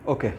Okay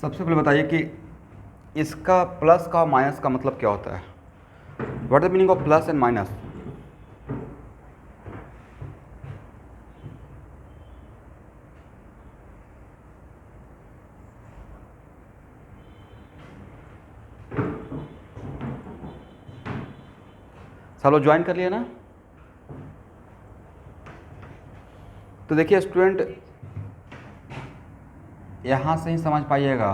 सबसे पहले बताइए कि इसका प्लस का माइनस का मतलब क्या होता है? What the meaning of plus and minus? सब लोग ज्वाइन कर लिए ना? तो देखिए स्टूडेंट, यहाँ से ही समझ पाइएगा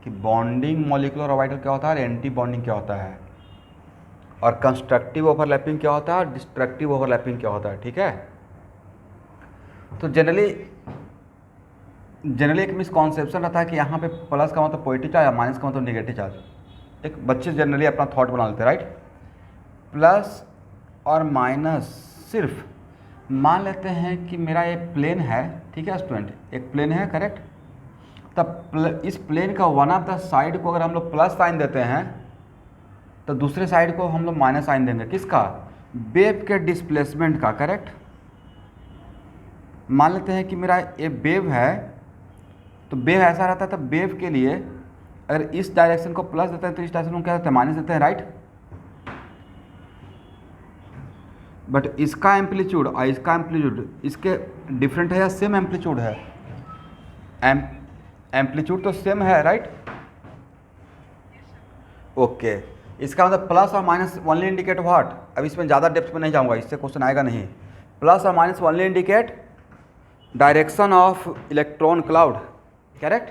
कि बॉन्डिंग मॉलिक्यूलर ऑर्बिटल क्या होता है और एंटी बॉन्डिंग क्या होता है, और कंस्ट्रक्टिव ओवरलैपिंग क्या होता है और डिस्ट्रक्टिव ओवरलैपिंग क्या होता है। ठीक है, तो जनरली एक मिसकॉन्सेप्शन रहता है कि यहाँ पे प्लस का मतलब पॉजिटिव चार्ज और माइनस का मतलब नेगेटिव चार्ज। एक बच्चे जनरली अपना थॉट बना लेते हैं, राइट। प्लस और माइनस सिर्फ मान लेते हैं कि मेरा ये प्लेन है, ठीक है स्टूडेंट, एक प्लेन है, करेक्ट। तब इस प्लेन का वन ऑफ द साइड को अगर हम लोग प्लस साइन देते हैं तो दूसरे साइड को हम लोग माइनस साइन देंगे। किसका? वेव के डिस्प्लेसमेंट का, करेक्ट। मान लेते हैं कि मेरा ये वेव है, तो वेव ऐसा रहता है, तब वेव के लिए अगर इस डायरेक्शन को प्लस देते हैं तो इस डायरेक्शन को क्या देते हैं? माइनस देते हैं, राइट। बट इसका एम्पलीट्यूड और इसका एम्पलीट्यूड इसके डिफरेंट है या सेम एम्पलीट्यूड है? एम्पलीट्यूड तो सेम है, राइट। ओके, इसका मतलब प्लस और माइनस ओनली इंडिकेट व्हाट? अब इसमें ज़्यादा डेप्थ में नहीं जाऊंगा, इससे क्वेश्चन आएगा नहीं। प्लस और minus only indicate direction of electron cloud, correct.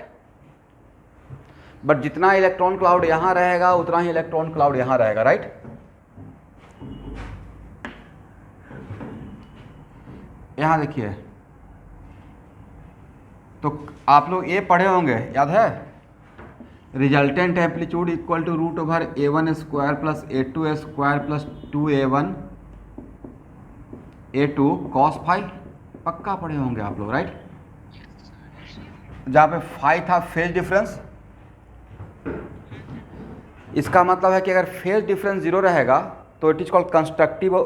But जितना इलेक्ट्रॉन क्लाउड यहाँ रहेगा उतना ही इलेक्ट्रॉन क्लाउड यहाँ रहेगा, राइट। यहाँ देखिए, तो आप लोग ये पढ़े होंगे, याद है? Resultant amplitude equal to root over A1 square plus A2 square plus 2A1 A2 cos phi. पक्का पढ़े होंगे आप लोग, राइट। जहाँ पे फाई था फेज डिफरेंस, इसका मतलब है कि अगर फेज डिफरेंस जीरो रहेगा तो it is called constructive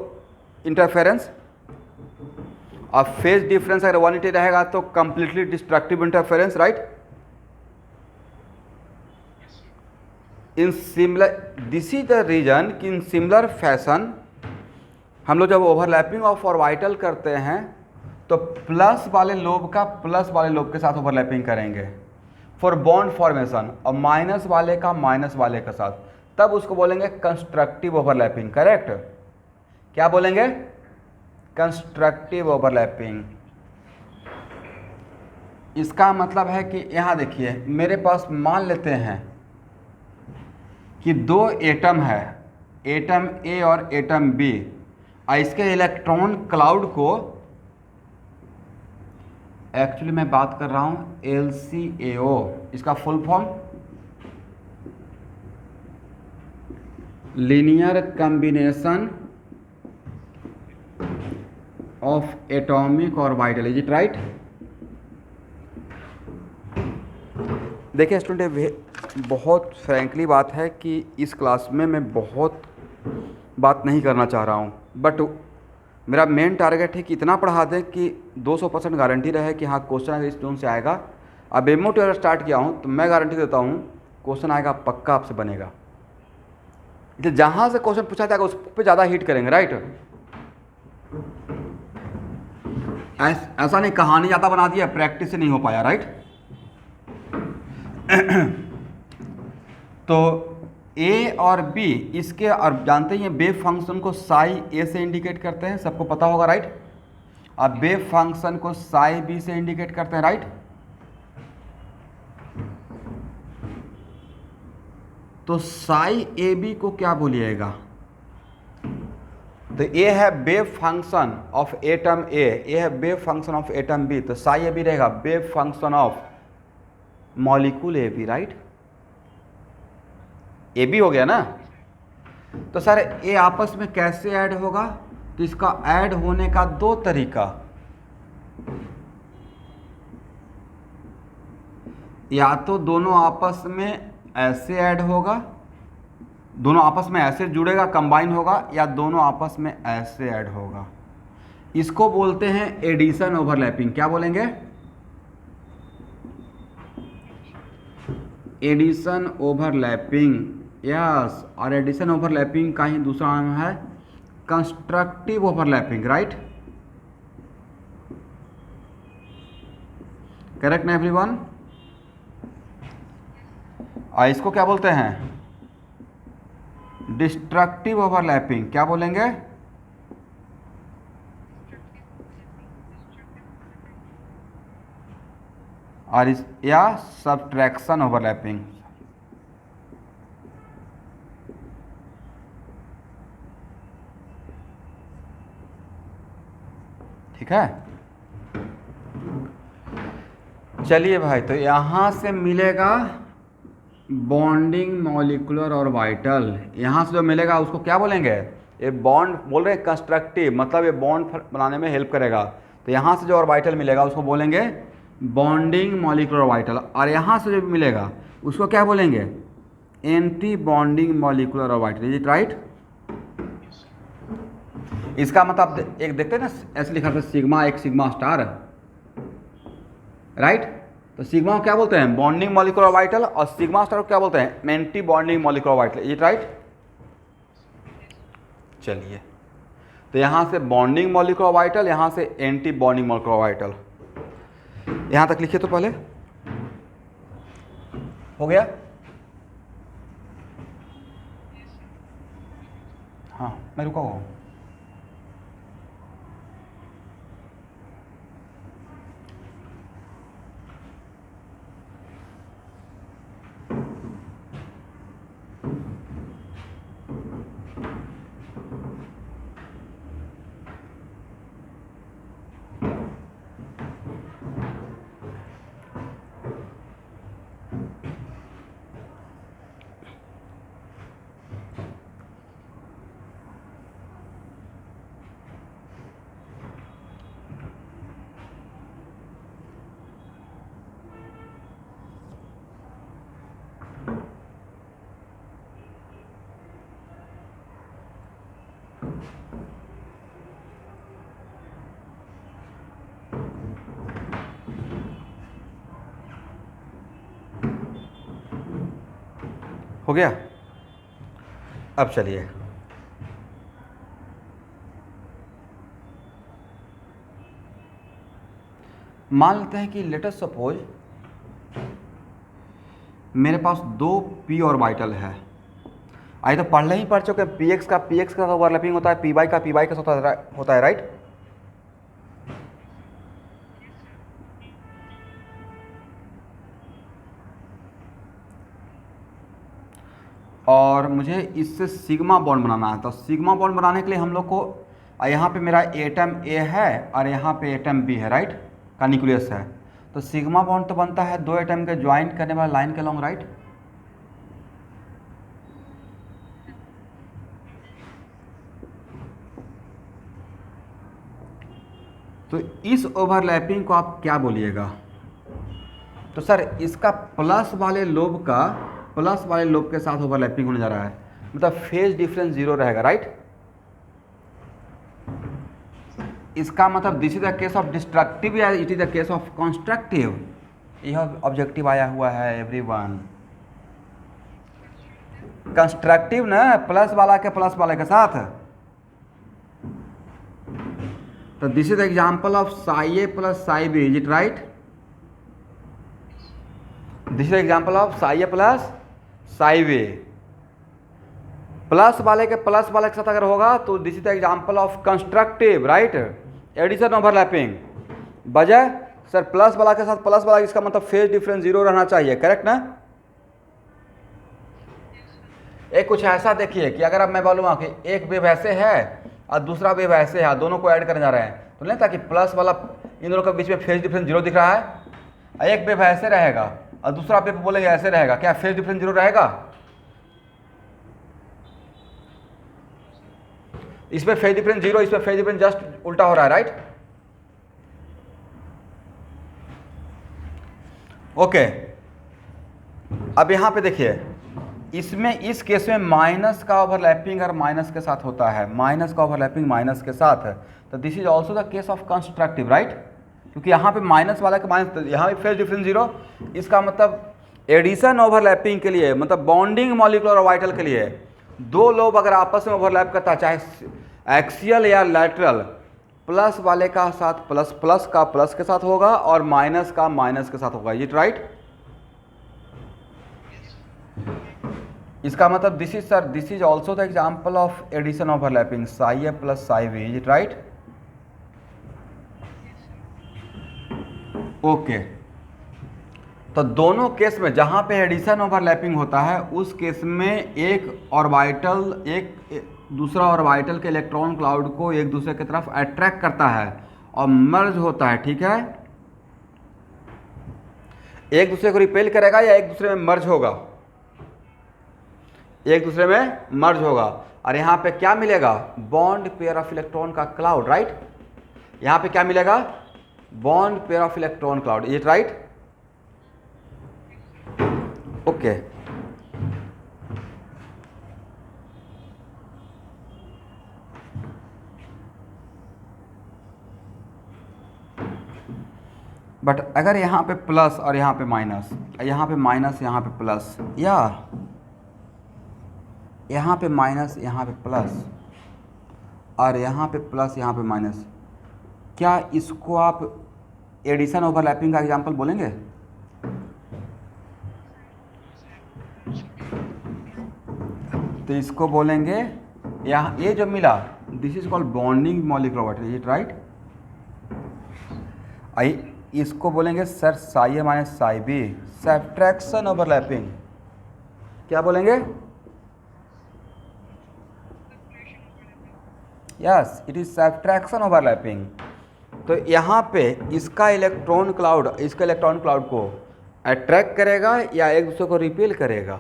interference, और फेज डिफरेंस अगर 180 रहेगा तो completely destructive interference, right. In similar, this is the reason कि इन सिमिलर फैशन हम लोग जब ओवरलैपिंग ऑफ ऑर्बिटल करते हैं तो प्लस वाले लोब का प्लस वाले लोब के साथ ओवरलैपिंग करेंगे फॉर बॉन्ड फॉर्मेशन, और माइनस वाले का माइनस वाले के साथ, तब उसको बोलेंगे कंस्ट्रक्टिव ओवरलैपिंग, करेक्ट। क्या बोलेंगे? Constructive overlapping. इसका मतलब है कि यहाँ देखिए, मेरे पास मान लेते हैं कि दो एटम है, एटम ए और एटम बी, और इसके इलेक्ट्रॉन क्लाउड को, एक्चुअली मैं बात कर रहा हूँ LCAO, इसका full form linear combination of atomic orbital, is it right? देखिए स्टूडेंट, बहुत फ्रैंकली बात है कि इस क्लास में मैं बहुत बात नहीं करना चाह रहा हूँ, बट मेरा मेन टारगेट है कि इतना पढ़ा दें कि 200% गारंटी रहे कि हाँ क्वेश्चन अगर इस जोन से आएगा। अब एमओटी अगर स्टार्ट किया हूँ तो मैं गारंटी देता हूँ क्वेश्चन आएगा, पक्का आपसे बनेगा। इसलिए जहाँ से क्वेश्चन पूछा जाएगा उस पर ज़्यादा हिट करेंगे, राइट। ऐसा नहीं कहानी ज़्यादा बना दिया, प्रैक्टिस से नहीं हो पाया, राइट। तो ए और बी इसके, और जानते हैं वेव फंक्शन को साई ए से इंडिकेट करते हैं, सबको पता होगा, राइट। अब वेव फंक्शन को साई बी से इंडिकेट करते हैं, राइट। तो साई ए बी को क्या बोलिएगा, तो ये है wave function of atom A, ये है wave function of atom B, तो साई ए बी रहेगा wave function of molecule A B, right. A B हो गया ना। तो सर ये आपस में कैसे ऐड होगा, तो इसका ऐड होने का दो तरीका, या तो दोनों आपस में ऐसे ऐड होगा, दोनों आपस में ऐसे जुड़ेगा, कंबाइन होगा, या दोनों आपस में ऐसे ऐड होगा। इसको बोलते हैं एडिशन ओवरलैपिंग। क्या बोलेंगे, एडिशन ओवरलैपिंग, यस। और एडिशन ओवरलैपिंग का ही दूसरा नाम है कंस्ट्रक्टिव ओवरलैपिंग, राइट। करेक्ट ना एवरीवन। और इसको क्या बोलते हैं, डिस्ट्रक्टिव ओवरलैपिंग। क्या बोलेंगे, और इस या सब्ट्रैक्शन ओवरलैपिंग। ठीक है, चलिए भाई। तो यहां से मिलेगा बॉन्डिंग मॉलिक्यूलर और वाइटल, यहाँ से जो मिलेगा उसको क्या बोलेंगे, ये बॉन्ड बोल रहे हैं कंस्ट्रक्टिव, मतलब ये बॉन्ड बनाने में हेल्प करेगा। तो यहाँ से जो ऑर्बिटल मिलेगा उसको बोलेंगे बॉन्डिंग मॉलिक्यूलर ऑर्बिटल, और यहाँ से जो मिलेगा उसको क्या बोलेंगे, anti bonding molecular orbital. Is it right. इसका मतलब एक देखते हैं ना, ऐसे लिखा था सिग्मा एक सिग्मा स्टार, राइट। तो सिग्मा को क्या बोलते हैं, बॉन्डिंग मॉलिक्यूलर ऑर्बिटल, और सिग्मा स्टार को क्या बोलते हैं, anti bonding molecular orbital. Is it right. चलिए, तो यहाँ से बॉन्डिंग मॉलिक्यूलर ऑर्बिटल, यहाँ से एंटी बॉन्डिंग मॉलिक्यूलर ऑर्बिटल। यहाँ तक लिखिए तो पहले, हो गया। हाँ मैं रुका हुआ हूँ। हो गया। अब चलिए, मान लेते हैं कि लेट अस सपोज मेरे पास दो पी ऑर्बिटल है। आई तो पढ़ले ही पढ़ चुके, पी एक्स का ओवरलैपिंग होता है, पी वाई का होता है, राइट। और मुझे इससे सिग्मा बॉन्ड बनाना है। तो सिग्मा बॉन्ड बनाने के लिए हम लोग को, यहाँ पे मेरा एटम ए है और यहाँ पे एटम बी है, राइट, का न्यूक्लियस है। तो सिग्मा बॉन्ड तो बनता है दो एटम के ज्वाइंट करने वाला लाइन के लॉन्ग, राइट। तो इस ओवरलैपिंग को आप क्या बोलिएगा, तो सर इसका प्लस वाले लोब के साथ ओवरलैपिंग होने जा रहा है, मतलब फेज डिफरेंस 0 रहेगा, राइट। इसका मतलब this is the case of destructive या it is the case of constructive, यह ऑब्जेक्टिव आया हुआ है एवरीवन। कंस्ट्रक्टिव ना, प्लस वाले के साथ। तो this is the example of psi A plus psi B, is it right. This is the example of psi A plus psi B. Plus वाले के साथ अगर होगा तो this is the example of constructive, right. Addition overlapping, बजाय sir plus वाला के साथ प्लस वाला, इसका मतलब फेज डिफरेंस 0 रहना चाहिए, करेक्ट ना? एक कुछ ऐसा देखिए कि अगर अब मैं बोलूँगा कि एक वेव ऐसे है और दूसरा वेव ऐसे है, दोनों को ऐड करने जा रहे हैं, तो नहीं था कि प्लस वाला इन दोनों के बीच में फेज डिफरेंस 0 दिख रहा है, एक वेव ऐसे रहेगा और दूसरा वेव बोलेंगे ऐसे रहेगा, क्या फेज डिफरेंस 0 रहेगा? इसमें फेज डिफरेंस 0, इसमें फेज डिफरेंस जस्ट उल्टा हो रहा है, राइट? ओके, अब यहां पे देखिए, इसमें इस केस में माइनस का ओवरलैपिंग और माइनस के साथ होता है, माइनस का ओवरलैपिंग माइनस के साथ है, तो this is also the case of constructive, right? क्योंकि यहाँ पे माइनस वाला के माइनस, यहाँ भी फेज डिफरेंस 0, इसका मतलब एडिशन ओवरलैपिंग के लिए, मतलब बॉन्डिंग मॉलिक्यूलर ऑर्बिटल के लिए दो लोब अगर आपस में ओवरलैप करता है, चाहे एक्सियल या लैटरल, प्लस वाले का साथ प्लस, प्लस का प्लस के साथ होगा और माइनस का माइनस के साथ होगा, इज इट राइट? इसका मतलब this is sir, this is also the example of addition overlapping, psi A plus psi B, is it right? Okay, तो दोनों केस में जहां पे एडिशन ओवरलैपिंग होता है उस केस में एक ऑर्बिटल एक दूसरा ऑर्बिटल के इलेक्ट्रॉन क्लाउड को एक दूसरे की तरफ अट्रैक्ट करता है और मर्ज होता है, ठीक है? एक दूसरे को रिपेल करेगा या एक दूसरे में मर्ज होगा? एक दूसरे में मर्ज होगा, और यहां पे क्या मिलेगा? बॉन्ड पेयर ऑफ इलेक्ट्रॉन का क्लाउड, राइट? यहां पे क्या मिलेगा? Bond pair of electron cloud, is it right? Okay, but अगर यहाँ पे प्लस और यहाँ पे माइनस, यहाँ पे माइनस यहाँ पे प्लस, या यहाँ पे माइनस यहाँ पे प्लस और यहाँ पे प्लस यहाँ पे माइनस, क्या इसको आप एडिशन ओवरलैपिंग का एग्जांपल बोलेंगे? तो इसको बोलेंगे, यहाँ ये जो मिला this is called bonding molecular orbital, is it right? आई इसको बोलेंगे sir psi A minus psi B, subtraction overlapping, क्या बोलेंगे? Yes, it is subtraction overlapping. तो यहाँ पे इसका इलेक्ट्रॉन क्लाउड को अट्रैक्ट करेगा या एक दूसरे को रिपेल करेगा?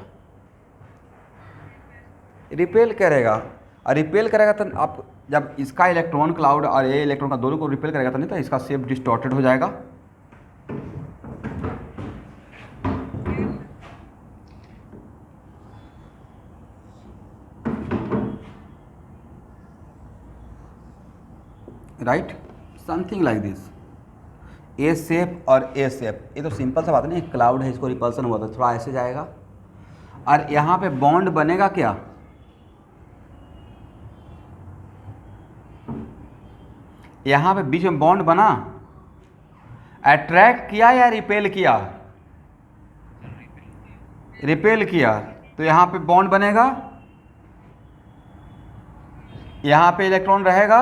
रिपेल करेगा, और रिपेल करेगा तो आप जब इसका इलेक्ट्रॉन क्लाउड और ये इलेक्ट्रॉन का दोनों को रिपेल करेगा तो नहीं तो इसका शेप डिस्टॉर्टेड हो जाएगा। Right, something like this, A shape और ए शेप, ये तो सिंपल सा बात नहीं, क्लाउड है, इसको रिपल्सन हुआ तो थोड़ा ऐसे जाएगा, और यहाँ पे बॉन्ड बनेगा क्या? यहाँ पे बीच में बॉन्ड बना, अट्रैक्ट किया या रिपेल किया? रिपेल किया, तो यहाँ पे बॉन्ड बनेगा, यहाँ पे इलेक्ट्रॉन रहेगा,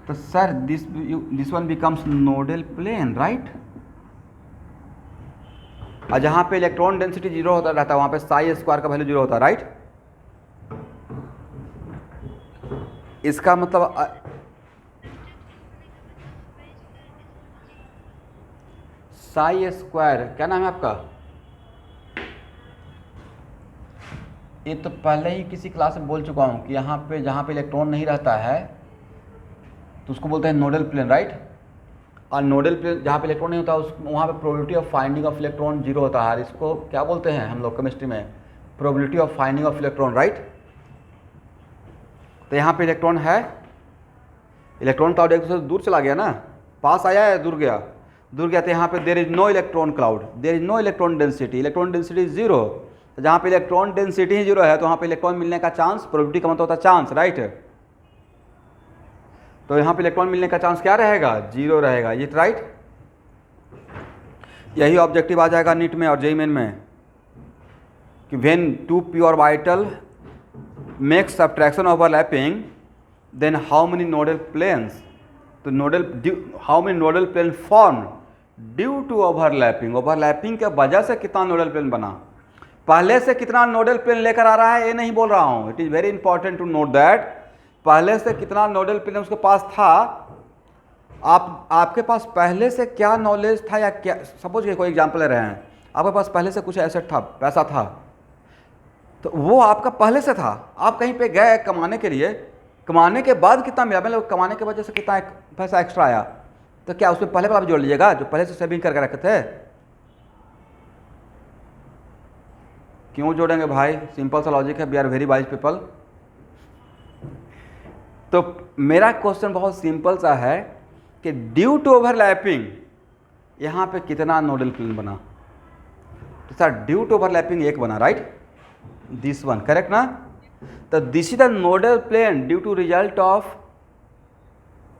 तो sir this one becomes nodal plane, right? और जहाँ पे इलेक्ट्रॉन डेंसिटी 0 होता रहता है वहाँ पे साई स्क्वायर का वैल्यू 0 होता है, राइट? इसका मतलब साई स्क्वायर, क्या नाम है आपका? ये तो पहले ही किसी क्लास में बोल चुका हूँ कि यहाँ पे जहाँ पे इलेक्ट्रॉन नहीं रहता है तो उसको बोलते हैं नोडल प्लेन, राइट? और नोडल प्लेन जहाँ पे इलेक्ट्रॉन नहीं होता उस वहाँ पे probability of finding of electron 0 होता है, इसको क्या बोलते हैं हम लोग केमिस्ट्री में? Probability of finding of electron, right? तो यहाँ पे इलेक्ट्रॉन है, इलेक्ट्रॉन क्लाउड एक दूसरे से दूर चला गया ना, पास आया या दूर गया? दूर गया, तो यहाँ पे there is no electron cloud, there is no electron density, electron density 0, तो जहाँ पे इलेक्ट्रॉन डेंसिटी ही 0 है तो वहाँ पे इलेक्ट्रॉन मिलने का चांस, प्रोबेबिलिटी का मतलब होता है चांस, राइट? तो यहाँ पे इलेक्ट्रॉन मिलने का चांस क्या रहेगा? 0 रहेगा, ये राइट? यही ऑब्जेक्टिव आ जाएगा नीट में और जेईई मेन में कि when two P orbital make subtraction overlapping then how many nodal planes, तो how many nodal plane form due to overlapping, overlapping के वजह से कितना नोडल प्लेन बना। पहले से कितना नोडल प्लेन लेकर आ रहा है ये नहीं बोल रहा हूँ, it is very important to note that पहले से कितना नोडल प्लेन उसके पास था। आपके पास पहले से क्या नॉलेज था, या क्या, सपोज ये कोई एग्जांपल ले रहे हैं, आपके पास पहले से कुछ एसेट था, पैसा था, तो वो आपका पहले से था। आप कहीं पे गए कमाने के लिए, कमाने के बाद कितना मिला, मतलब कमाने की वजह से कितना पैसा एक्स्ट्रा आया, तो क्या उसमें पहले वाला भी जोड़ लीजिएगा जो पहले से सेविंग करके रखे थे। क्यों जोड़ेंगे भाई, सिंपल सा लॉजिक है, we are very wise people. तो मेरा क्वेश्चन बहुत सिंपल सा है कि ड्यू टू ओवरलैपिंग यहाँ पे कितना नोडल प्लेन बना। तो सर ड्यू टू ओवरलैपिंग एक बना, राइट, दिस वन, करेक्ट ना। तो this is the nodal plane due to result of,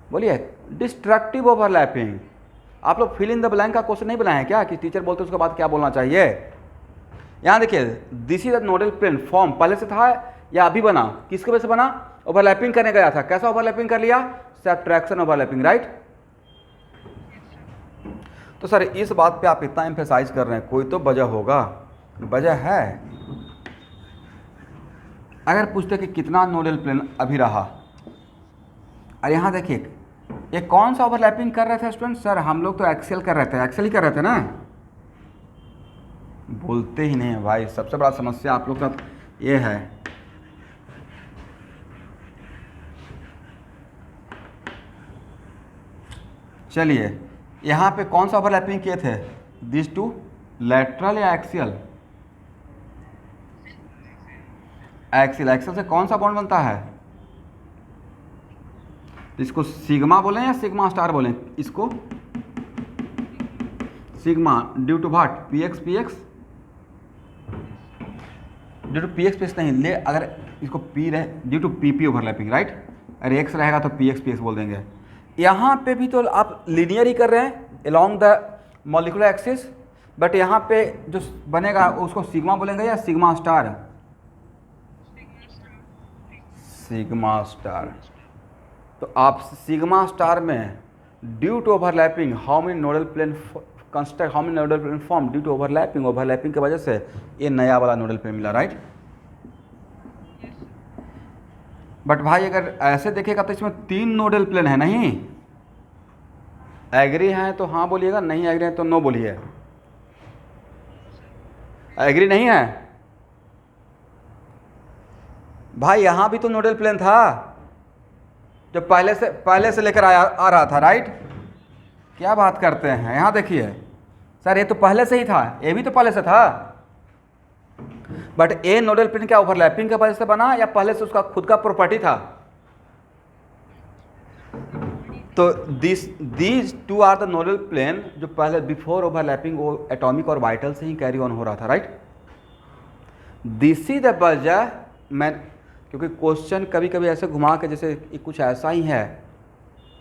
बोलिए, डिस्ट्रक्टिव ओवरलैपिंग। आप लोग फिल इन द ब्लैंक का क्वेश्चन नहीं बनाए क्या कि टीचर बोलते उसके बाद क्या बोलना चाहिए। यहाँ देखिए, this is the nodal plane form पहले से था या अभी बना, किसके वजह से बना, ओवरलैपिंग करने गया था। कैसा ओवरलैपिंग कर लिया, सब्ट्रैक्शन ओवरलैपिंग, राइट। तो सर इस बात पे आप इतना एम्फेसाइज कर रहे हैं, कोई तो वजह होगा, वजह है। अगर पूछते कि कितना नोडल प्लेन अभी रहा, और यहाँ देखिए ये कौन सा ओवरलैपिंग कर रहे थे स्टूडेंट, सर हम लोग तो एक्सेल कर रहे थे, एक्सेल ही कर रहे थे ना, बोलते ही नहीं है भाई। सबसे बड़ा समस्या आप लोग का ये है। चलिए यहाँ पे कौन सा ओवरलैपिंग किए थे, दिस टू, लेटरल या एक्सियल, एक्सियल। एक्सियल से कौन सा बॉन्ड बनता है, इसको सिग्मा बोलें या सिग्मा स्टार बोलें, इसको sigma due to what, P X due to P X नहीं ले, अगर इसको पी रहे due to P overlapping, right. अगर एक्स रहेगा तो पी एक्स बोल देंगे। यहाँ पे भी तो आप लीनियर ही कर रहे हैं along the molecular axis, but यहाँ पे जो बनेगा उसको सिग्मा बोलेंगे या सिग्मा स्टार, सिग्मा स्टार। तो आप सिग्मा स्टार में due to overlapping how many nodal plane construct, how many nodal plane form due to overlapping, overlapping की वजह से ये नया वाला नोडल प्लेन मिला, राइट। बट भाई अगर ऐसे देखेगा तो इसमें 3 नोडल प्लेन है, नहीं एग्री है तो हाँ बोलिएगा, नहीं एग्री है तो नो बोलिए। एग्री नहीं है भाई, यहां भी तो नोडल प्लेन था जो पहले से लेकर आ रहा था, राइट। क्या बात करते हैं, यहां देखिए सर ये तो पहले से ही था, ये भी तो पहले से था, बट ए नोडल प्लेन क्या ओवरलैपिंग के वजह से बना या पहले से उसका खुद का प्रॉपर्टी था। तो these two are the nodal plane जो पहले बिफोर ओवरलैपिंग वो एटॉमिक और वाइटल से ही कैरी ऑन हो रहा था, राइट। दिस इज द वजह, मैं क्योंकि क्वेश्चन कभी कभी ऐसे घुमा के जैसे कुछ ऐसा ही है,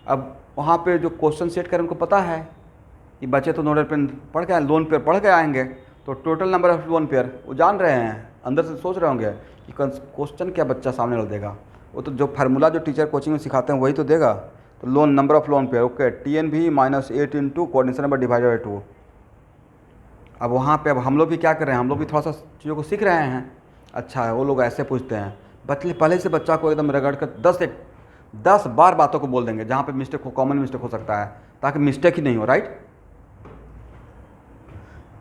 अब वहाँ पे जो क्वेश्चन सेट करें उनको पता है कि बच्चे तो नोडल प्लेन पढ़ के लोन पेयर पढ़ के आएंगे, तो total number of lone pair वो जान रहे हैं, अंदर से सोच रहे होंगे कि क्वेश्चन क्या बच्चा सामने वाला देगा, वो तो जो फार्मूला जो टीचर कोचिंग में सिखाते हैं वही तो देगा। तो loan number of lone pair, okay, TNV -8 into coordination number divided by 2। अब वहाँ पे अब हम लोग भी क्या कर रहे हैं, हम लोग भी थोड़ा सा चीज़ों को सीख रहे हैं। अच्छा है, वो लोग ऐसे पूछते हैं, पहले से बच्चा को एकदम रगड़ कर 10 बार बातों को बोल देंगे जहाँ पे मिस्टेक हो, कॉमन मिस्टेक हो सकता है, ताकि मिस्टेक ही नहीं हो, राइट।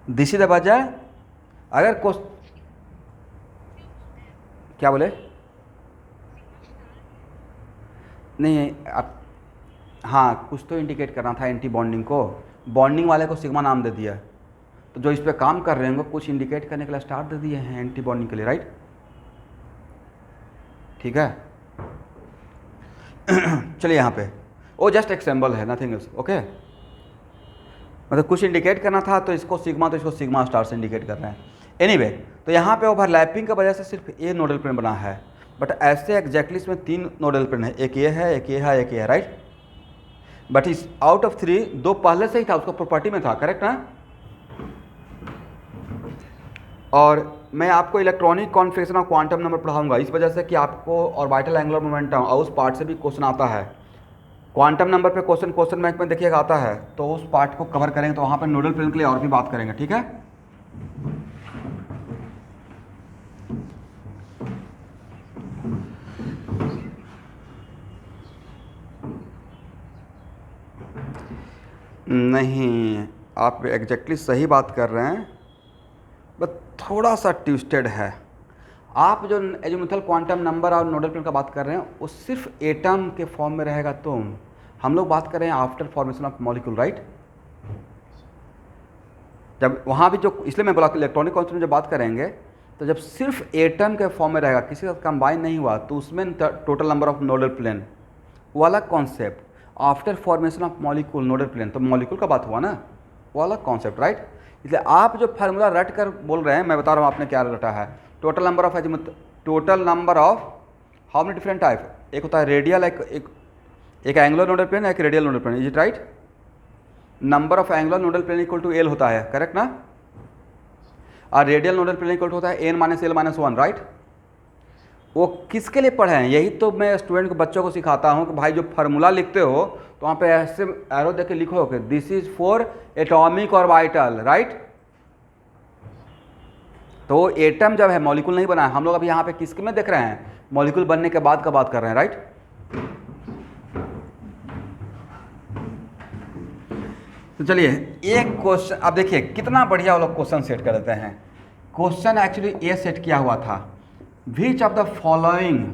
दिस इज द वजह। अगर क्या बोले, नहीं आप, हाँ कुछ तो इंडिकेट करना था एंटी बॉन्डिंग को, बॉन्डिंग वाले को सिग्मा नाम दे दिया, तो जो इस पे काम कर रहे हैं वो कुछ इंडिकेट करने के लिए स्टार दे दिए हैं एंटी बॉन्डिंग के लिए, राइट। ठीक है चलिए यहाँ पे वो जस्ट एक सिंबल है, नथिंग एल्स, ओके। मतलब कुछ इंडिकेट करना था तो इसको सिग्मा, तो इसको सिग्मा स्टार से इंडिकेट कर रहे हैं। एनीवे, तो यहाँ पे ओवरलैपिंग की वजह से सिर्फ ए नोडल प्लेन बना है, बट ऐसे एग्जैक्टली इसमें 3 नोडल प्लेन है, एक ये है, एक ये है, एक ये है, राइट। बट इस आउट ऑफ 3 2 पहले से ही था, उसको प्रॉपर्टी में था, करेक्ट ना। और मैं आपको electronic configuration of quantum number पढ़ाऊंगा, इस वजह से कि आपको ऑर्बिटल एंगुलर मोमेंटम और उस पार्ट से भी क्वेश्चन आता है। क्वांटम नंबर पे क्वेश्चन बैंक में देखिएगा आता है, तो उस पार्ट को कवर करेंगे, तो वहाँ पर नोडल प्लेन के लिए और भी बात करेंगे, ठीक है। नहीं, आप एग्जैक्टली सही बात कर रहे हैं, बस थोड़ा सा ट्विस्टेड है। आप जो एजीमुथल क्वांटम नंबर और नोडल प्लेन का बात कर रहे हैं वो सिर्फ एटम के फॉर्म में रहेगा, तो हम लोग बात कर रहे हैं after formation of molecule, right. जब वहाँ भी जो, इसलिए मैं बोला इलेक्ट्रॉनिक कॉन्स्टेंट जब बात करेंगे तो जब सिर्फ एटम के फॉर्म में रहेगा, किसी का कंबाइन नहीं हुआ, तो उसमें total number of nodal plane वो अलग concept. After formation of molecule nodal plane, तो मॉलिक्यूल का बात हुआ ना, वो अलग कॉन्सेप्ट, राइट। इसलिए आप जो फार्मूला रट कर बोल रहे हैं, मैं बता रहा हूँ आपने क्या रटा है। Total number of total number of how many different type, एक होता है रेडियल, एक एंगुलर नोडल प्लेन, एक radial nodal plane, is it right. Number of angular nodal plane equal to L होता है, करेक्ट ना। और radial nodal plane equal to होता है n-l-1, राइट। वो किसके लिए पढ़े हैं, यही तो मैं स्टूडेंट को, बच्चों को सिखाता हूँ कि भाई जो फार्मूला लिखते हो तो वहाँ पे ऐसे एरो देख के लिखो कि this is for atomic orbital, right. तो एटम जब है, मॉलिक्यूल नहीं बना है। हम लोग अभी यहाँ पे किसके में देख रहे हैं, मॉलिक्यूल बनने के बाद का बात कर रहे हैं, राइट। तो चलिए एक क्वेश्चन, अब देखिए कितना बढ़िया वो लोग क्वेश्चन सेट कर देते हैं। क्वेश्चन एक्चुअली ये सेट किया हुआ था, which of the following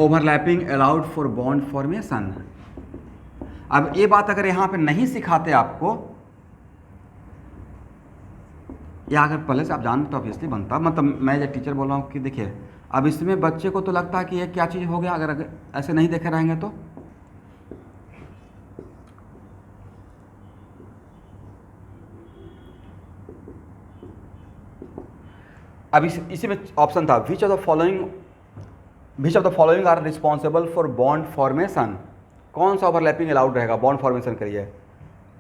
overlapping allowed for bond formation. अब ये बात अगर यहाँ पे नहीं सिखाते आपको, या अगर पहले से आप जानते तो ऑब्वियसली बनता, मतलब मैं जो टीचर बोल रहा हूँ कि देखिए अब इसमें बच्चे को तो लगता है कि ये क्या चीज़ हो गया, अगर ऐसे नहीं देखे रहेंगे तो। अब इसी में ऑप्शन था which of the following are responsible for bond formation. कौन सा ओवरलैपिंग अलाउड रहेगा बॉन्ड फॉर्मेशन के लिए,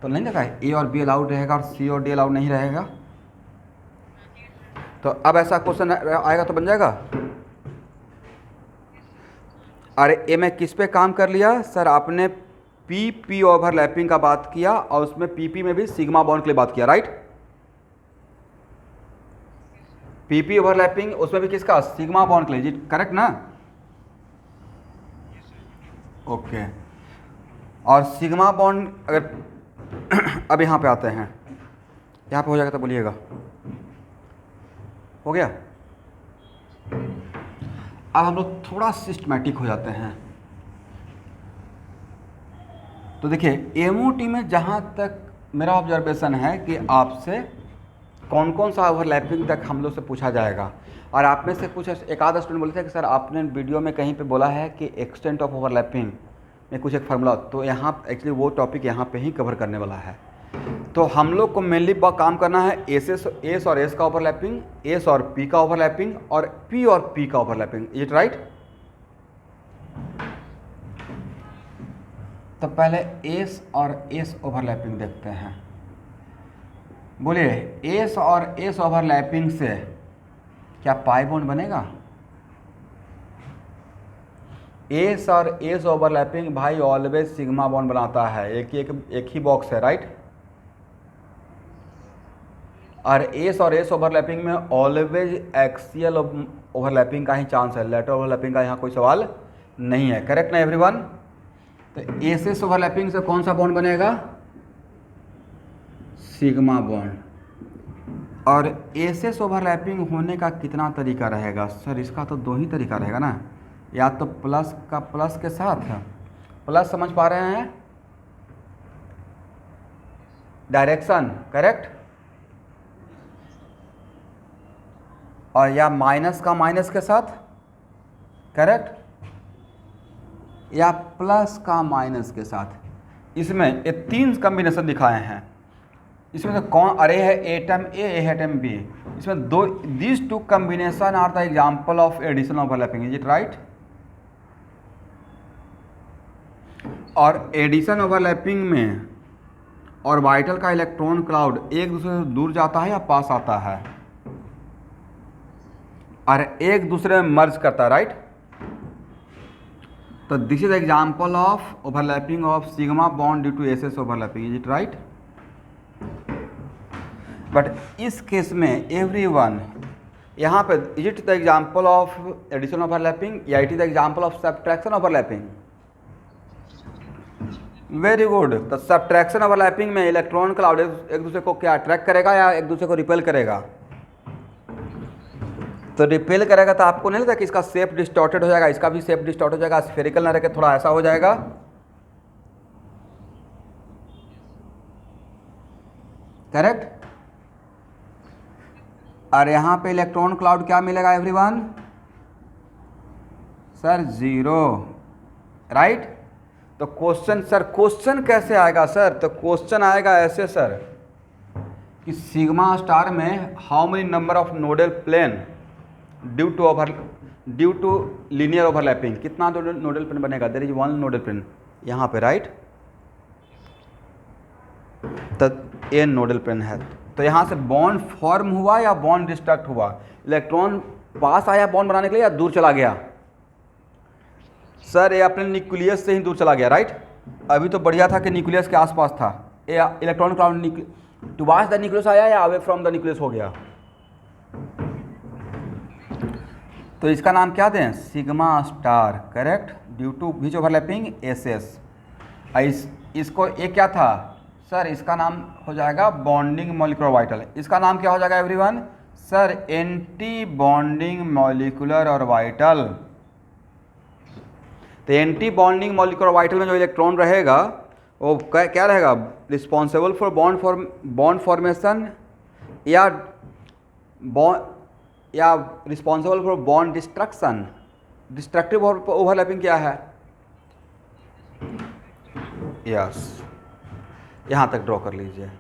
तो नहीं देखा है, ए और बी अलाउड रहेगा और सी और डी अलाउड नहीं रहेगा। तो अब ऐसा क्वेश्चन आएगा तो बन जाएगा। अरे ये मैं किस पे काम कर लिया सर, आपने पी ओवरलैपिंग का बात किया और उसमें पी में भी सिग्मा बॉन्ड के लिए बात किया, राइट। पी ओवरलैपिंग उसमें भी किसका, सिग्मा बॉन्ड के लिए, जी करेक्ट ना। ओके, और सिग्मा बॉन्ड अगर अब यहाँ पे आते हैं, यहाँ पे हो जाएगा तो बोलिएगा, हो गया। अब हम लोग थोड़ा सिस्टमैटिक हो जाते हैं। तो देखिए एमओटी में जहाँ तक मेरा ऑब्जर्वेशन है कि आपसे कौन कौन सा ओवरलैपिंग तक हम लोग से पूछा जाएगा, और आप में से कुछ एक आधा स्टूडेंट बोले थे कि सर आपने वीडियो में कहीं पे बोला है कि एक्सटेंट ऑफ ओवरलैपिंग में कुछ एक फार्मूला, तो यहाँ एक्चुअली वो टॉपिक यहाँ पे ही कवर करने वाला है। तो हम लोग को मेनली काम करना है एस और एस का ओवरलैपिंग, एस और पी का ओवरलैपिंग, और पी और पी का ओवरलैपिंग, इज इट राइट। तो पहले एस और एस ओवरलैपिंग देखते हैं। बोलिए एस और एस ओवरलैपिंग से क्या पाई बॉन्ड बनेगा। एस और एस ओवरलैपिंग भाई ऑलवेज सिग्मा बॉन्ड बनाता है, एक ही बॉक्स है, राइट। और एस और एस ओवरलैपिंग में ऑलवेज एक्सियल ओवरलैपिंग का ही चांस है, लेटरल ओवरलैपिंग का यहाँ कोई सवाल नहीं है, करेक्ट ना एवरीवन। तो एस एस ओवरलैपिंग से कौन सा बॉन्ड बनेगा, सिग्मा बॉन्ड। और एस एस ओवरलैपिंग होने का कितना तरीका रहेगा सर, इसका तो दो ही तरीका रहेगा ना, या तो प्लस का प्लस के साथ, प्लस समझ पा रहे हैं, डायरेक्शन करेक्ट, और या माइनस का माइनस के साथ करेक्ट, या प्लस का माइनस के साथ। इसमें ये तीन कॉम्बिनेशन दिखाए हैं, इसमें से कौन, अरे है एटम ए है एटम बी, इसमें दो, this two combination are the example of addition overlapping, is it right. और एडिशन ओवरलैपिंग में ऑर्बिटल का इलेक्ट्रॉन क्लाउड एक दूसरे से दूर जाता है या पास आता है, और एक दूसरे में मर्ज करता है, राइट। तो this is example of overlapping of sigma bond due to SS overlapping, is it right. But इस केस में एवरीवन यहाँ पे is it the example of addition overlapping या it is the example of subtraction overlapping. Very good. तो subtraction overlapping में electron cloud एक दूसरे को क्या अट्रैक्ट करेगा या एक दूसरे को रिपेल करेगा। तो रिपेल करेगा तो आपको नहीं लगता कि इसका शेप डिस्टॉर्टेड हो जाएगा, इसका भी शेप डिस्टॉर्ट हो जाएगा, स्फेरिकल ना रह के थोड़ा ऐसा हो जाएगा। करेक्ट। और यहाँ पे इलेक्ट्रॉन क्लाउड क्या मिलेगा एवरीवन, सर जीरो, राइट। तो क्वेश्चन सर क्वेश्चन कैसे आएगा सर, तो क्वेश्चन आएगा ऐसे सर कि सिग्मा स्टार में how many number of nodal plane due to linear overlapping, कितना नोडल प्लेन बनेगा, there is one nodal plane यहाँ पे, राइट। तो एन नोडल प्लेन है। तो यहाँ से बॉन्ड फॉर्म हुआ या बॉन्ड डिस्ट्रक्ट हुआ, इलेक्ट्रॉन पास आया बॉन्ड बनाने के लिए या दूर चला गया। सर ये अपने न्यूक्लियस से ही दूर चला गया, राइट। अभी तो बढ़िया था कि न्यूक्लियस के आसपास था, ये electron cloud towards the nucleus आया या अवे फ्रॉम द न्यूक्लियस हो गया। तो इसका नाम क्या दें, sigma star, correct, due to which overlapping S S. इसको एक क्या था सर, इसका नाम हो जाएगा बॉन्डिंग मॉलिक्यूलर ऑर्बिटल। इसका नाम क्या हो जाएगा everyone, sir anti bonding molecular orbital. तो एंटी बॉन्डिंग मॉलिक्यूलर ऑर्बिटल में जो इलेक्ट्रॉन रहेगा वो क्या रहेगा, रिस्पॉन्सिबल फॉर बॉन्ड फॉर्मेशन या responsible for bond destruction. Destructive overlapping क्या है, यस, यहाँ तक ड्रॉ कर लीजिए।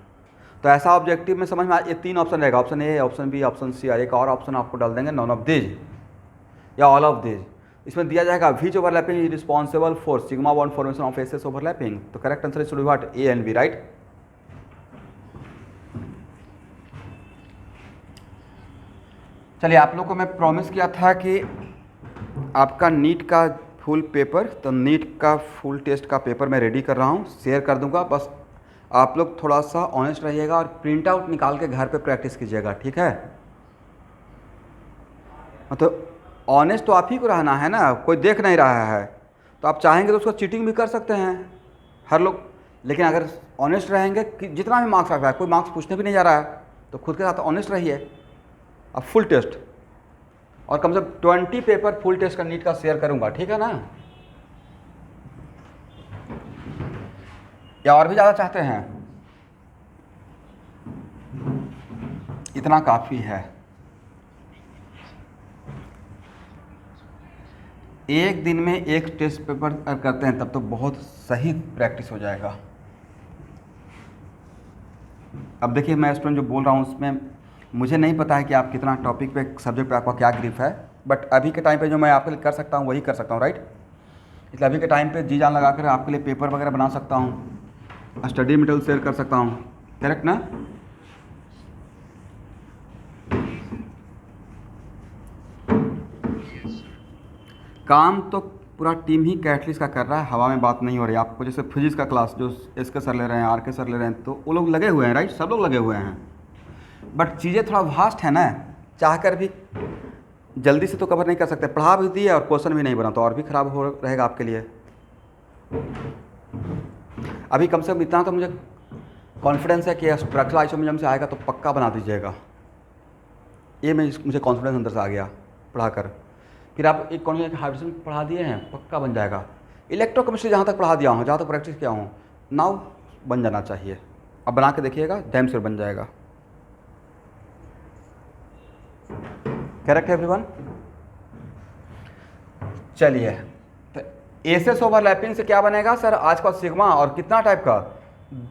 तो ऐसा ऑब्जेक्टिव में समझ में ये तीन ऑप्शन रहेगा, option A, option B, option C, और एक और ऑप्शन आपको डाल देंगे नॉन ऑफ दिस या ऑल ऑफ दिस। इसमें दिया जाएगा which overlapping is responsible for sigma bond formation of SS overlapping. तो correct answer is what, A and B, right. चलिए, आप लोग को मैं प्रॉमिस किया था कि आपका नीट का फुल पेपर, तो नीट का फुल टेस्ट का पेपर मैं रेडी कर रहा हूँ, शेयर कर दूंगा। बस आप लोग थोड़ा सा ऑनेस्ट रहिएगा और प्रिंट आउट निकाल के घर पे प्रैक्टिस कीजिएगा, ठीक है। मतलब ऑनेस्ट तो आप ही को रहना है ना, कोई देख नहीं रहा है। तो आप चाहेंगे तो उसको चीटिंग भी कर सकते हैं हर लोग, लेकिन अगर ऑनेस्ट रहेंगे कि जितना भी मार्क्स आ रहा है, कोई मार्क्स पूछने भी नहीं जा रहा है, तो खुद के साथ ऑनेस्ट रहिए। अब फुल टेस्ट और कम से कम 20 पेपर फुल टेस्ट का नीट का शेयर करूंगा, ठीक है ना। या और भी ज़्यादा चाहते हैं, इतना काफ़ी है। एक दिन में एक टेस्ट पेपर करते हैं तब तो बहुत सही प्रैक्टिस हो जाएगा। अब देखिए, मैं स्टूडेंट जो बोल रहा हूँ उसमें मुझे नहीं पता है कि आप कितना टॉपिक पे, सब्जेक्ट पे आपका क्या ग्रिप है, बट अभी के टाइम पे जो मैं आपके लिए कर सकता हूँ वही कर सकता हूँ, राइट। इसलिए अभी के टाइम पे जी जान लगा कर आपके लिए पेपर वगैरह बना सकता हूँ, स्टडी मटेरियल शेयर कर सकता हूँ, करेक्ट ना। काम तो पूरा टीम ही कैटलिस्ट का कर रहा है, हवा में बात नहीं हो रही। आपको जैसे फिजिक्स का क्लास जो एस के सर ले रहे हैं, आर के सर ले रहे हैं, तो वो लोग लगे हुए हैं, राइट, सब लोग लगे हुए हैं। बट चीज़ें थोड़ा वास्ट है ना, चाह कर भी जल्दी से तो कवर नहीं कर सकते। पढ़ा भी दिए और क्वेश्चन भी नहीं बना तो और भी ख़राब हो रहेगा आपके लिए। अभी कम से कम इतना तो मुझे कॉन्फिडेंस है कि स्ट्रक्चरल आइसोमेरिज्म से आएगा तो पक्का बना दीजिएगा। ये मुझे कॉन्फिडेंस अंदर से आ गया पढ़ा कर। फिर आप एक कौन हाइड्रोजन पढ़ा दिए हैं, पक्का बन जाएगा। इलेक्ट्रोकेमिस्ट्री जहाँ तक पढ़ा दिया हूँ, जहाँ तक प्रैक्टिस किया हूँ, नाउ बन जाना चाहिए। अब बना के देखिएगा, डैम से बन जाएगा। करेक्ट है एवरीवन। चलिए, तो एसएस ओवरलैपिंग से क्या बनेगा सर, आज का सिग्मा और कितना टाइप का,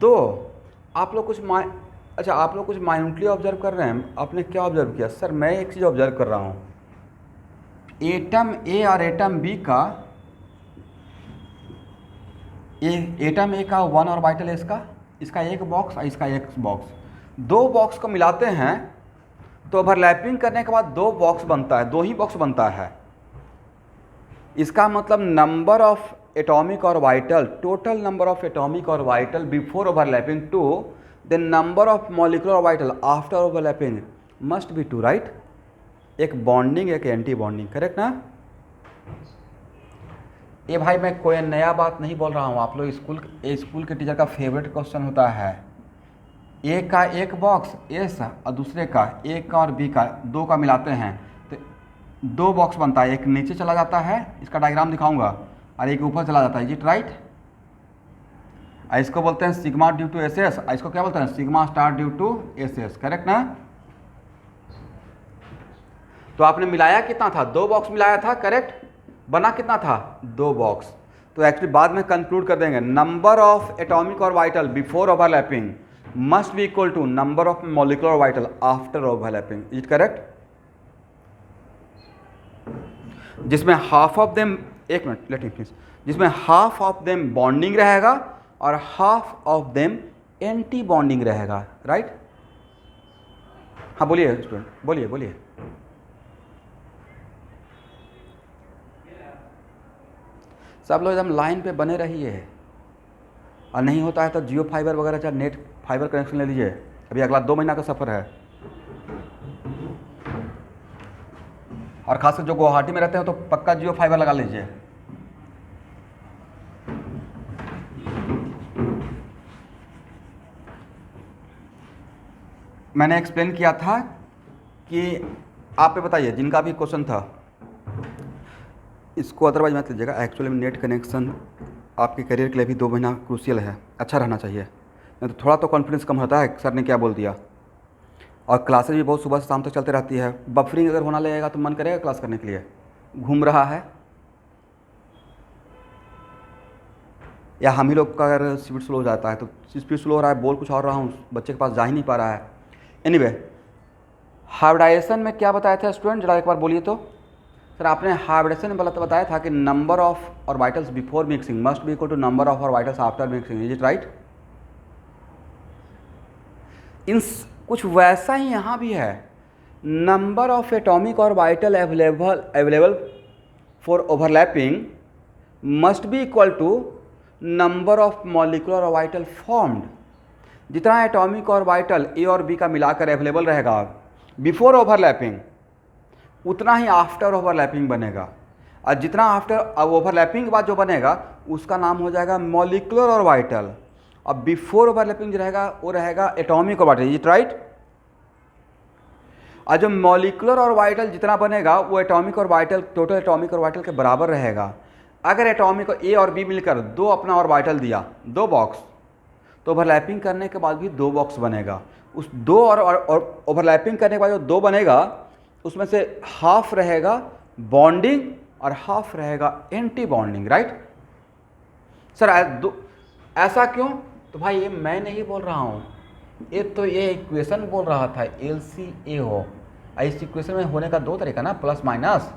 2। आप लोग कुछ अच्छा, आप लोग कुछ माइन्यूटली ऑब्जर्व कर रहे हैं। आपने क्या ऑब्जर्व किया सर, मैं एक चीज़ ऑब्जर्व कर रहा हूँ, एटम ए और एटम बी का, एटम ए का 1 ऑर्बिटल है इसका एक बॉक्स और इसका एक बॉक्स, 2 बॉक्स को मिलाते हैं तो ओवरलैपिंग करने के बाद दो बॉक्स बनता है, दो ही बॉक्स बनता है। इसका मतलब number of atomic orbital, total number of atomic orbital before overlapping 2, the number of molecular orbital after overlapping must be 2, right. एक बॉन्डिंग एक एंटी बॉन्डिंग, करेक्ट ना। ये भाई मैं कोई नया बात नहीं बोल रहा हूँ, आप लोग स्कूल के टीचर का फेवरेट क्वेश्चन होता है। ए का एक बॉक्स एस और दूसरे का ए का और बी का, दो का मिलाते हैं तो दो बॉक्स बनता है, एक नीचे चला जाता है, इसका डायग्राम दिखाऊंगा, और एक ऊपर चला जाता है, इज इट राइट। इसको बोलते हैं sigma due to S S, इसको क्या बोलते हैं sigma star due to S S, correct ना। तो आपने मिलाया कितना था, दो बॉक्स मिलाया था, करेक्ट। बना कितना था, दो बॉक्स। तो एक्चुअली बाद में कंक्लूड कर देंगे number of atomic orbital before overlapping must be equal to number of molecular orbital after overlapping, is it correct. जिसमें हाफ ऑफ देम, एक मिनट लेट मी प्लीज, जिसमें हाफ ऑफ देम बॉन्डिंग रहेगा और half of them anti bonding रहेगा, right. हाँ बोलिए student, बोलिए बोलिए। सब लोग एकदम लाइन पे बने रहिए, और नहीं होता है तो जियो फाइबर वगैरह चाहे नेट फाइबर कनेक्शन ले लीजिए, अभी अगला 2 महीना का सफ़र है। और खासकर जो गुवाहाटी में रहते हैं तो पक्का जियो फाइबर लगा लीजिए। मैंने एक्सप्लेन किया था कि आप पे बताइए जिनका भी क्वेश्चन था, इसको अदरवाइज मत लीजिएगा। एक्चुअली में नेट कनेक्शन आपके करियर के लिए भी 2 महीना क्रूशियल है, अच्छा रहना चाहिए, नहीं तो थोड़ा तो कॉन्फिडेंस कम होता है सर ने क्या बोल दिया। और क्लासेज भी बहुत सुबह से शाम तक चलते रहती है, बफरिंग अगर होना लगेगा तो मन करेगा क्लास करने के लिए, घूम रहा है। या हम ही लोग का अगर स्पीड स्लो हो जाता है तो स्पीड स्लो हो रहा है, बोल कुछ और रहा हूँ, बच्चे के पास जा ही नहीं पा रहा है। एनीवे, हाइब्रिडाइजेशन में क्या बताया था स्टूडेंट, जरा एक बार बोलिए तो। सर आपने हाइब्रिडेशन में बताया था कि number of orbitals before mixing must be equal to number of orbitals after mixing, is it right. इन कुछ वैसा ही यहाँ भी है, number of atomic orbital available for overlapping must be equal to number of molecular orbital formed. जितना atomic orbital A और B का मिलाकर अवेलेबल रहेगा बिफोर ओवरलैपिंग, उतना ही आफ्टर ओवरलैपिंग बनेगा, और जितना आफ्टर ओवरलैपिंग के बाद जो बनेगा उसका नाम हो जाएगा मॉलिक्यूलर ऑर्बिटल, और बिफोर ओवरलैपिंग जो रहेगा वो रहेगा atomic orbital, is it right. और जो मॉलिक्यूलर ऑर्बिटल जितना बनेगा वो atomic orbital total atomic orbital के बराबर रहेगा। अगर एटॉमिक ए और बी मिलकर दो अपना ऑर्बिटल दिया, दो बॉक्स, तो ओवरलैपिंग करने के बाद भी दो बॉक्स बनेगा। उस दो और ओवरलैपिंग करने के बाद जो दो बनेगा उसमें से हाफ रहेगा बॉन्डिंग और हाफ रहेगा एंटी बॉन्डिंग, राइट। सर ऐसा क्यों, तो भाई ये मैं नहीं बोल रहा हूँ, ये इक्वेशन बोल रहा था LCA। इस इक्वेशन में होने का दो तरीका ना, प्लस माइनस।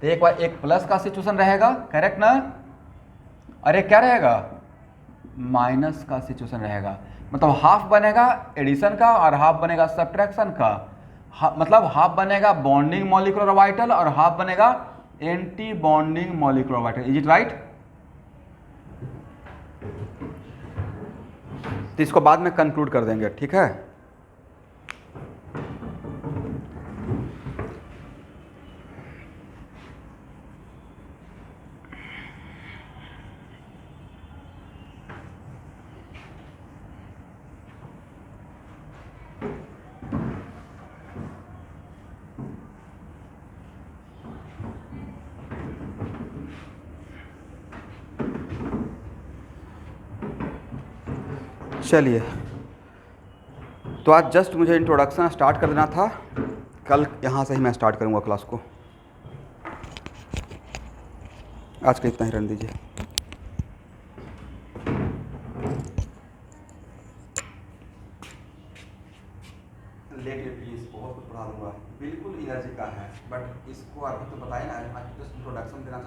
तो एक बार एक प्लस का सिचुएशन रहेगा, करेक्ट ना, और एक क्या रहेगा माइनस का सिचुएशन रहेगा। मतलब हाफ बनेगा एडिशन का और हाफ बनेगा सब्ट्रैक्शन का। मतलब हाफ बनेगा बॉन्डिंग मॉलिक्यूलर ऑर्बिटल और हाफ बनेगा anti bonding molecular orbital, is it right. तो इसको बाद में कंक्लूड कर देंगे, ठीक है। चलिए, तो आज जस्ट मुझे इंट्रोडक्शन स्टार्ट कर देना था, कल यहाँ से ही मैं स्टार्ट करूँगा क्लास को। आज का इतना ही रहने दीजिए। लेट प्लीज, बहुत कुछ पढ़ा दूँगा, बिल्कुल एनर्जी का है, बट इसको अभी तो बताए ना, जस्ट इंट्रोडक्शन देना